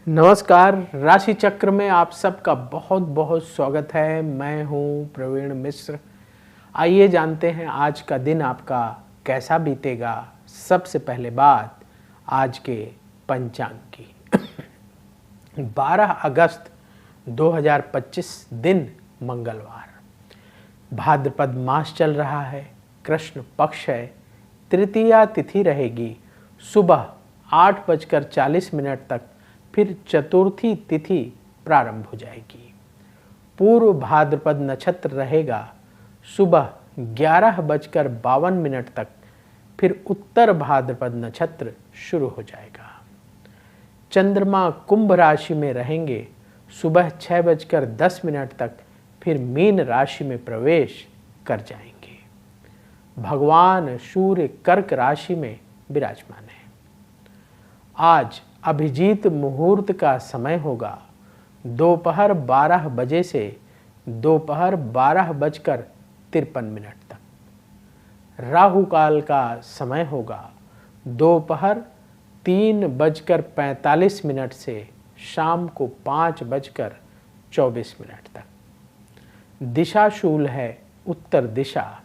नमस्कार। राशि चक्र में आप सबका बहुत बहुत स्वागत है। मैं हूं प्रवीण मिश्र। आइए जानते हैं आज का दिन आपका कैसा बीतेगा। सबसे पहले बात आज के पंचांग की। 12 अगस्त 2025 दिन मंगलवार। भाद्रपद मास चल रहा है, कृष्ण पक्ष है, तृतीया तिथि रहेगी सुबह 8:40 तक, फिर चतुर्थी तिथि प्रारंभ हो जाएगी। पूर्व भाद्रपद नक्षत्र रहेगा सुबह 11:52 तक, फिर उत्तर भाद्रपद नक्षत्र शुरू हो जाएगा। चंद्रमा कुंभ राशि में रहेंगे सुबह 6:10 तक, फिर मीन राशि में प्रवेश कर जाएंगे। भगवान सूर्य कर्क राशि में विराजमान है। आज अभिजीत मुहूर्त का समय होगा दोपहर 12 बजे से दोपहर 12:53 तक। राहु काल का समय होगा दोपहर 3:45 से शाम को 5:24 तक। दिशा शूल है उत्तर दिशा,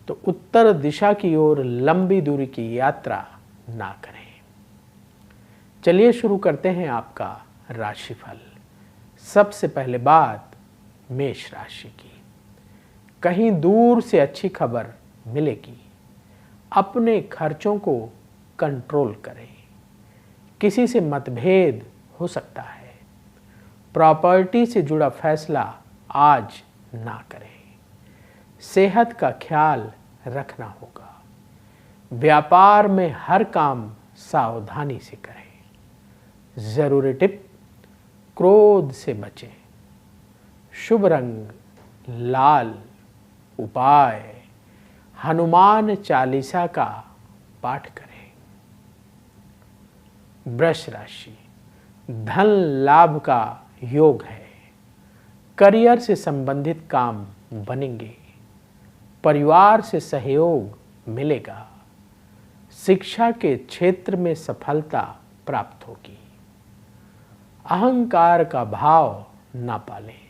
तो उत्तर दिशा की ओर लंबी दूरी की यात्रा ना करें। चलिए शुरू करते हैं आपका राशिफल। सबसे पहले बात मेष राशि की। कहीं दूर से अच्छी खबर मिलेगी। अपने खर्चों को कंट्रोल करें। किसी से मतभेद हो सकता है। प्रॉपर्टी से जुड़ा फैसला आज ना करें। सेहत का ख्याल रखना होगा। व्यापार में हर काम सावधानी से करें। जरूरी टिप, क्रोध से बचें। शुभ रंग लाल। उपाय, हनुमान चालीसा का पाठ करें। वृष राशि, धन लाभ का योग है। करियर से संबंधित काम बनेंगे। परिवार से सहयोग मिलेगा। शिक्षा के क्षेत्र में सफलता प्राप्त होगी। अहंकार का भाव ना पालें।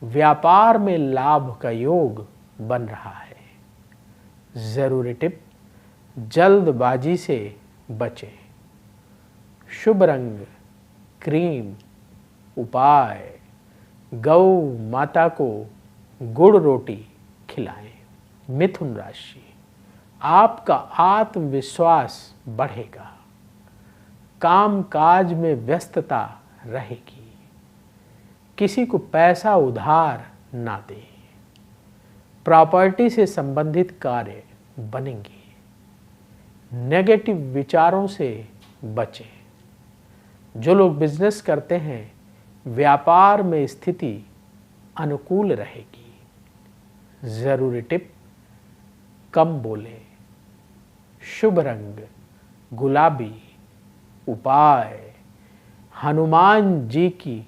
व्यापार में लाभ का योग बन रहा है। जरूरी टिप, जल्दबाजी से बचें। शुभ रंग क्रीम। उपाय, गौ माता को गुड़ रोटी खिलाएं। मिथुन राशि, आपका आत्मविश्वास बढ़ेगा। काम काज में व्यस्तता रहेगी। किसी को पैसा उधार ना दें। प्रॉपर्टी से संबंधित कार्य बनेंगे। नेगेटिव विचारों से बचें। जो लोग बिजनेस करते हैं, व्यापार में स्थिति अनुकूल रहेगी। जरूरी टिप, कम बोलें। शुभ रंग गुलाबी। उपाय, हनुमान जी की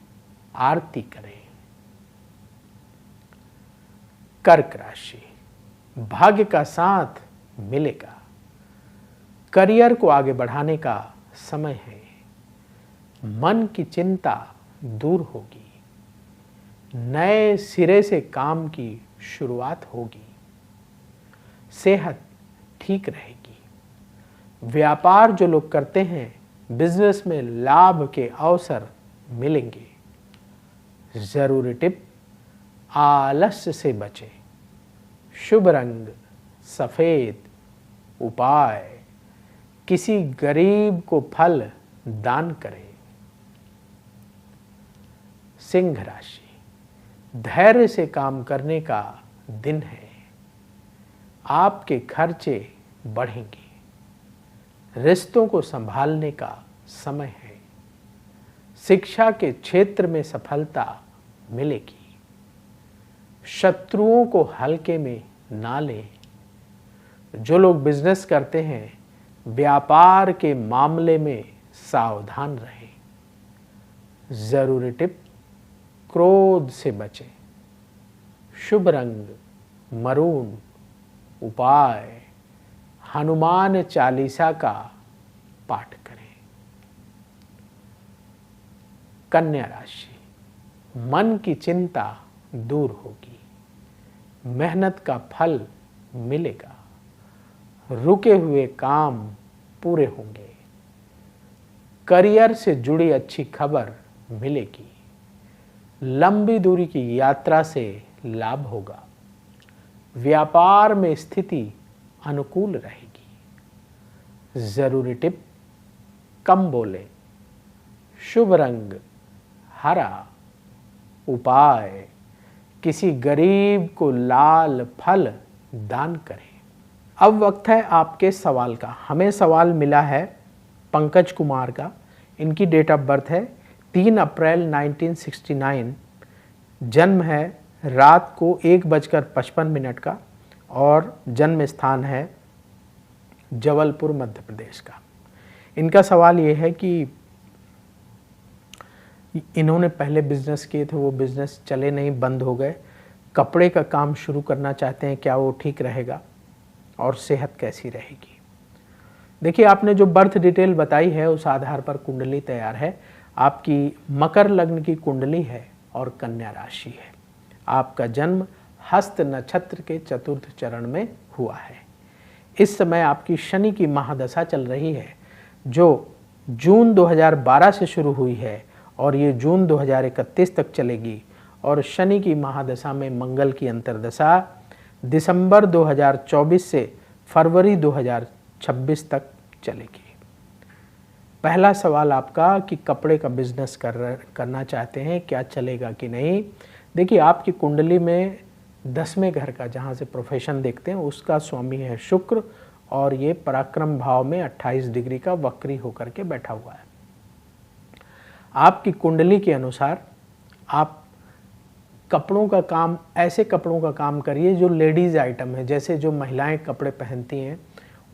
आरती करें। कर्क राशि, भाग्य का साथ मिलेगा। करियर को आगे बढ़ाने का समय है। मन की चिंता दूर होगी। नए सिरे से काम की शुरुआत होगी। सेहत ठीक रहेगी। व्यापार जो लोग करते हैं, बिजनेस में लाभ के अवसर मिलेंगे। जरूरी टिप, आलस्य से बचें। शुभ रंग सफेद। उपाय, किसी गरीब को फल दान करें। सिंह राशि, धैर्य से काम करने का दिन है। आपके खर्चे बढ़ेंगे। रिश्तों को संभालने का समय है। शिक्षा के क्षेत्र में सफलता मिलेगी। शत्रुओं को हल्के में ना लें। जो लोग बिजनेस करते हैं, व्यापार के मामले में सावधान रहें। जरूरी टिप, क्रोध से बचें। शुभ रंग मरून। उपाय, हनुमान चालीसा का पाठ करें। कन्या राशि, मन की चिंता दूर होगी, मेहनत का फल मिलेगा, रुके हुए काम पूरे होंगे, करियर से जुड़ी अच्छी खबर मिलेगी, लंबी दूरी की यात्रा से लाभ होगा, व्यापार में स्थिति अनुकूल रहेगी। जरूरी टिप, कम बोले, शुभ रंग हरा, उपाय किसी गरीब को लाल फल दान करें। अब वक्त है आपके सवाल का। हमें सवाल मिला है पंकज कुमार का। इनकी डेट ऑफ बर्थ है 3 अप्रैल 1969, जन्म है रात को 1:55 का और जन्म स्थान है जबलपुर मध्य प्रदेश का। इनका सवाल ये है कि इन्होंने पहले बिजनेस किए थे, वो बिजनेस चले नहीं, बंद हो गए। कपड़े का काम शुरू करना चाहते हैं, क्या वो ठीक रहेगा और सेहत कैसी रहेगी। देखिए, आपने जो बर्थ डिटेल बताई है उस आधार पर कुंडली तैयार है। आपकी मकर लग्न की कुंडली है और कन्या राशि है। आपका जन्म हस्त नक्षत्र के चतुर्थ चरण में हुआ है। इस समय आपकी शनि की महादशा चल रही है, जो जून 2012 से शुरू हुई है और ये जून 2031 तक चलेगी। और शनि की महादशा में मंगल की अंतर्दशा दिसंबर 2024 से फरवरी 2026 तक चलेगी। पहला सवाल आपका कि कपड़े का बिजनेस करना चाहते हैं, क्या चलेगा कि नहीं। देखिए, आपकी कुंडली में 10वें घर का, जहाँ से प्रोफेशन देखते हैं, उसका स्वामी है शुक्र और ये पराक्रम भाव में 28 डिग्री का वक्री होकर के बैठा हुआ है। आपकी कुंडली के अनुसार आप कपड़ों का काम, ऐसे कपड़ों का काम करिए जो लेडीज़ आइटम है, जैसे जो महिलाएं कपड़े पहनती हैं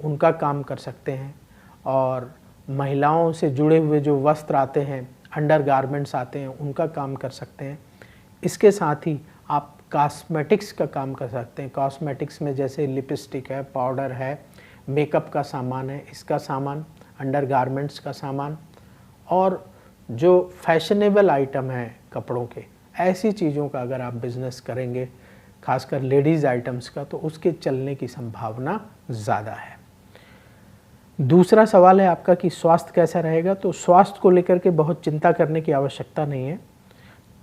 उनका काम कर सकते हैं। और महिलाओं से जुड़े हुए जो वस्त्र आते हैं, अंडर गारमेंट्स आते हैं, उनका काम कर सकते हैं। इसके साथ ही आप कॉस्मेटिक्स का काम कर सकते हैं। कॉस्मेटिक्स में जैसे लिपस्टिक है, पाउडर है, मेकअप का सामान है, इसका सामान, अंडर गारमेंट्स का सामान, और जो फैशनेबल आइटम है कपड़ों के, ऐसी चीज़ों का अगर आप बिज़नेस करेंगे, खासकर लेडीज़ आइटम्स का, तो उसके चलने की संभावना ज़्यादा है। दूसरा सवाल है आपका कि स्वास्थ्य कैसा रहेगा। तो स्वास्थ्य को लेकर के बहुत चिंता करने की आवश्यकता नहीं है।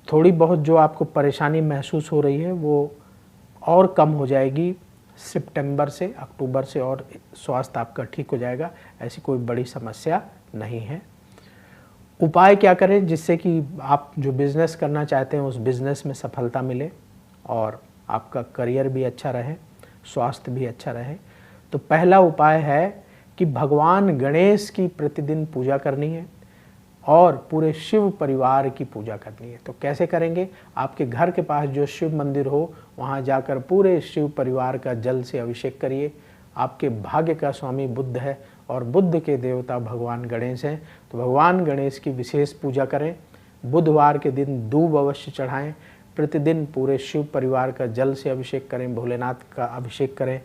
थोड़ी बहुत जो आपको परेशानी महसूस हो रही है वो और कम हो जाएगी सितंबर से, अक्टूबर से, और स्वास्थ्य आपका ठीक हो जाएगा। ऐसी कोई बड़ी समस्या नहीं है। उपाय क्या करें जिससे कि आप जो बिज़नेस करना चाहते हैं उस बिज़नेस में सफलता मिले और आपका करियर भी अच्छा रहे, स्वास्थ्य भी अच्छा रहे। तो पहला उपाय है कि भगवान गणेश की प्रतिदिन पूजा करनी है और पूरे शिव परिवार की पूजा करनी है। तो कैसे करेंगे? आपके घर के पास जो शिव मंदिर हो वहाँ जाकर पूरे शिव परिवार का जल से अभिषेक करिए। आपके भाग्य का स्वामी बुध है और बुध के देवता भगवान गणेश हैं, तो भगवान गणेश की विशेष पूजा करें। बुधवार के दिन दूब अवश्य चढ़ाएं। प्रतिदिन पूरे शिव परिवार का जल से अभिषेक करें, भोलेनाथ का अभिषेक करें,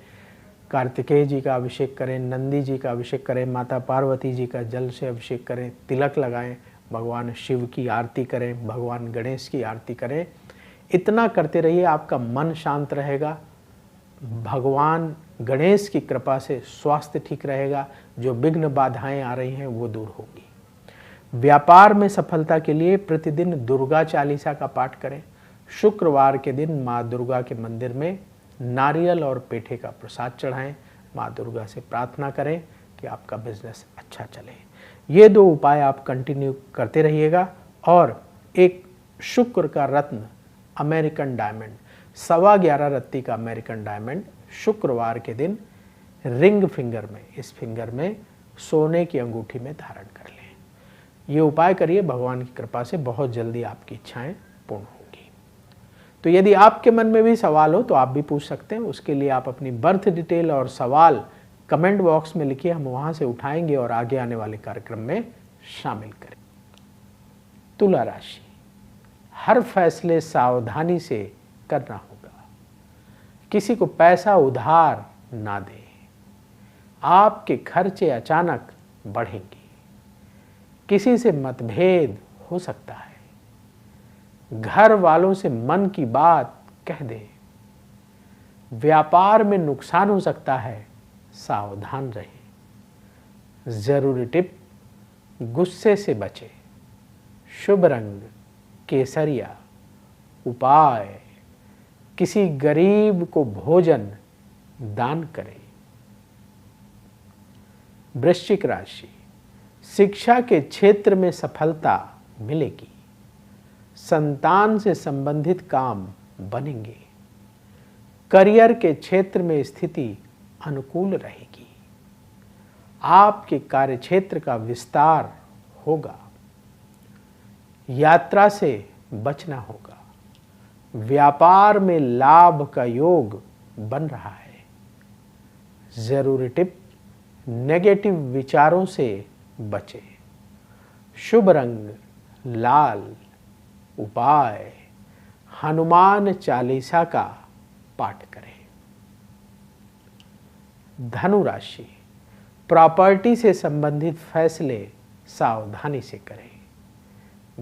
कार्तिकेय जी का अभिषेक करें, नंदी जी का अभिषेक करें, माता पार्वती जी का जल से अभिषेक करें, तिलक लगाएं, भगवान शिव की आरती करें, भगवान गणेश की आरती करें। इतना करते रहिए, आपका मन शांत रहेगा, भगवान गणेश की कृपा से स्वास्थ्य ठीक रहेगा, जो विघ्न बाधाएं आ रही हैं वो दूर होगी। व्यापार में सफलता के लिए प्रतिदिन दुर्गा चालीसा का पाठ करें। शुक्रवार के दिन माँ दुर्गा के मंदिर में नारियल और पेठे का प्रसाद चढ़ाएं। माँ दुर्गा से प्रार्थना करें कि आपका बिजनेस अच्छा चले। ये 2 उपाय आप कंटिन्यू करते रहिएगा। और एक शुक्र का रत्न अमेरिकन डायमंड, 11.25 रत्ती का अमेरिकन डायमंड शुक्रवार के दिन रिंग फिंगर में, इस फिंगर में सोने की अंगूठी में धारण कर लें। ये उपाय करिए, भगवान की कृपा से बहुत जल्दी आपकी इच्छाएं पूर्ण होंगी। तो यदि आपके मन में भी सवाल हो तो आप भी पूछ सकते हैं। उसके लिए आप अपनी बर्थ डिटेल और सवाल कमेंट बॉक्स में लिखिए, हम वहां से उठाएंगे और आगे आने वाले कार्यक्रम में शामिल करें। तुला राशि, हर फैसले सावधानी से करना होगा। किसी को पैसा उधार ना दें। आपके खर्चे अचानक बढ़ेंगे। किसी से मतभेद हो सकता है। घर वालों से मन की बात कह दें। व्यापार में नुकसान हो सकता है, सावधान रहें। जरूरी टिप, गुस्से से बचें। शुभ रंग केसरिया। उपाय, किसी गरीब को भोजन दान करें। वृश्चिक राशि, शिक्षा के क्षेत्र में सफलता मिलेगी। संतान से संबंधित काम बनेंगे। करियर के क्षेत्र में स्थिति अनुकूल रहेगी। आपके कार्यक्षेत्र का विस्तार होगा। यात्रा से बचना होगा। व्यापार में लाभ का योग बन रहा है। जरूरी टिप, नेगेटिव विचारों से बचें। शुभ रंग लाल। उपाय, हनुमान चालीसा का पाठ करें। धनु राशि, प्रॉपर्टी से संबंधित फैसले सावधानी से करें।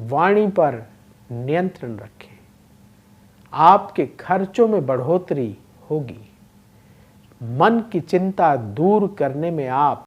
वाणी पर नियंत्रण रखें। आपके खर्चों में बढ़ोतरी होगी। मन की चिंता दूर करने में आप